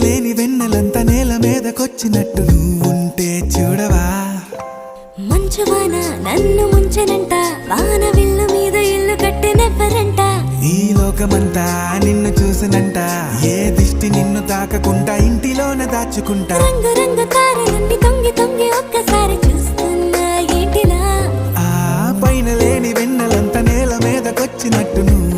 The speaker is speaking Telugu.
లేని వెన్నెలంత నేల మీదకొచ్చినట్టు నువ్వుంటే చూడవా మంచువాన నన్ను ముంచెనంట వాన విల్లు మీద ఇల్లు కట్టినెవ్వరంట ఈ లోకమంతా నిన్ను చూసినంట ఏ దిష్టి నిన్ను తాకకుండా ఇంటిలోన దాచుకుంటా రంగు రంగు తారలన్నీ తొంగి తొంగి ఒక్కసారి చూస్తున్నా ఏంటిలా ఆ పైన లేని వెన్నెలంత నేల మీదకొచ్చినట్టు నువ్వు